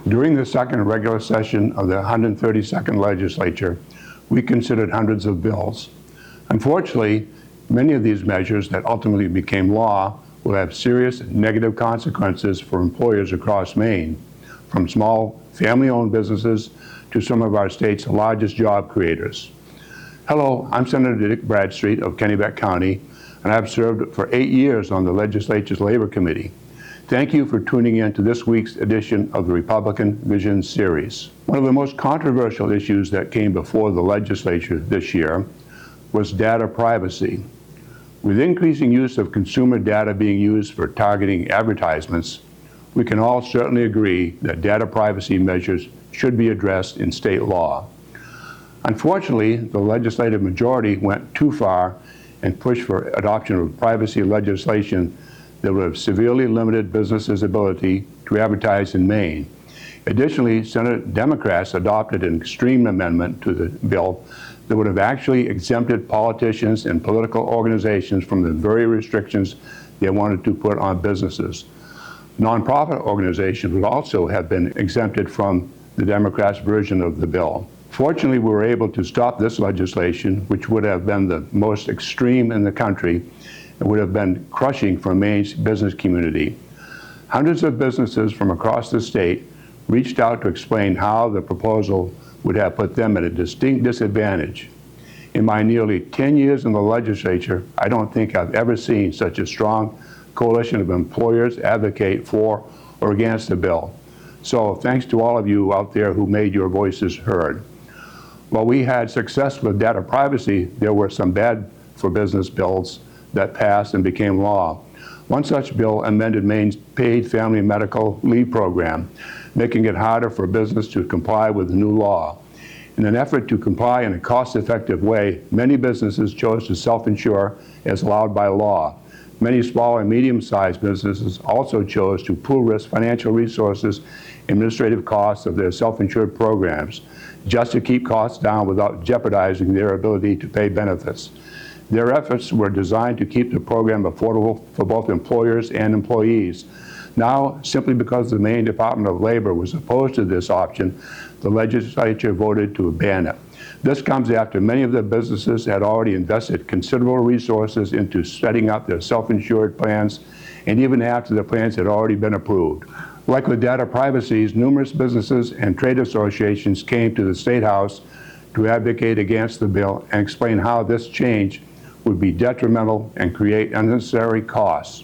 During the second regular session of the 132nd legislature, we considered hundreds of bills. Unfortunately, many of these measures that ultimately became law will have serious negative consequences for employers across Maine, from small family-owned businesses to some of our state's largest job creators. Hello, I'm Senator Dick Bradstreet of Kennebec County, and I've served for 8 years on the legislature's Labor Committee. Thank you for tuning in to this week's edition of the Republican Vision Series. One of the most controversial issues that came before the legislature this year was data privacy. With increasing use of consumer data being used for targeting advertisements, we can all certainly agree that data privacy measures should be addressed in state law. Unfortunately, the legislative majority went too far and pushed for adoption of privacy legislation that would have severely limited businesses' ability to advertise in Maine. Additionally, Senate Democrats adopted an extreme amendment to the bill that would have actually exempted politicians and political organizations from the very restrictions they wanted to put on businesses. Nonprofit organizations would also have been exempted from the Democrats' version of the bill. Fortunately, we were able to stop this legislation, which would have been the most extreme in the country and would have been crushing for Maine's business community. Hundreds of businesses from across the state reached out to explain how the proposal would have put them at a distinct disadvantage. In my nearly 10 years in the legislature, I don't think I've ever seen such a strong coalition of employers advocate for or against the bill. So thanks to all of you out there who made your voices heard. While we had success with data privacy, there were some bad for business bills that passed and became law. One such bill amended Maine's paid family medical leave program, making it harder for business to comply with the new law. In an effort to comply in a cost-effective way, many businesses chose to self-insure as allowed by law. Many small and medium-sized businesses also chose to pool risk financial resources and administrative costs of their self-insured programs, just to keep costs down without jeopardizing their ability to pay benefits. Their efforts were designed to keep the program affordable for both employers and employees. Now, simply because the Maine Department of Labor was opposed to this option, the legislature voted to ban it. This comes after many of the businesses had already invested considerable resources into setting up their self-insured plans, and even after the plans had already been approved. Like with data privacy, numerous businesses and trade associations came to the State House to advocate against the bill and explain how this change would be detrimental and create unnecessary costs.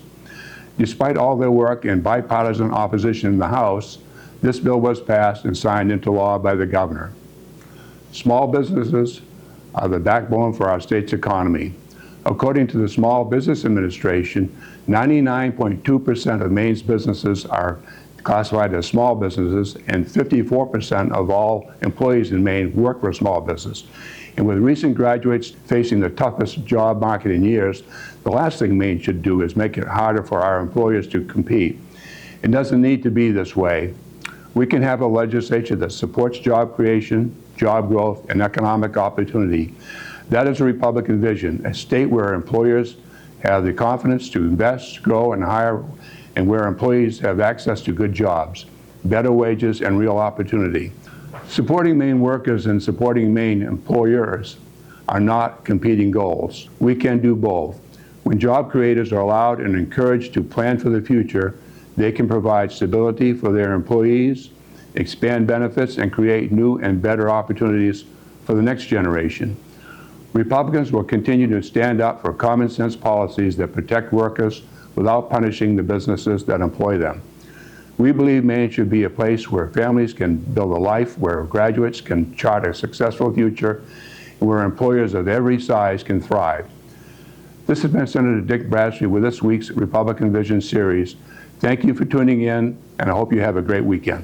Despite all their work and bipartisan opposition in the House, this bill was passed and signed into law by the governor. Small businesses are the backbone for our state's economy. According to the Small Business Administration, 99.2% of Maine's businesses are classified as small businesses, and 54% of all employees in Maine work for a small business. And with recent graduates facing the toughest job market in years, the last thing Maine should do is make it harder for our employers to compete. It doesn't need to be this way. We can have a legislature that supports job creation, job growth, and economic opportunity. That is a Republican vision, a state where employers have the confidence to invest, grow, and hire, and where employees have access to good jobs, better wages, and real opportunity. Supporting Maine workers and supporting Maine employers are not competing goals. We can do both. When job creators are allowed and encouraged to plan for the future, they can provide stability for their employees, expand benefits, and create new and better opportunities for the next generation. Republicans will continue to stand up for common sense policies that protect workers without punishing the businesses that employ them. We believe Maine should be a place where families can build a life, where graduates can chart a successful future, and where employers of every size can thrive. This has been Senator Dick Bradstreet with this week's Republican Vision Series. Thank you for tuning in, and I hope you have a great weekend.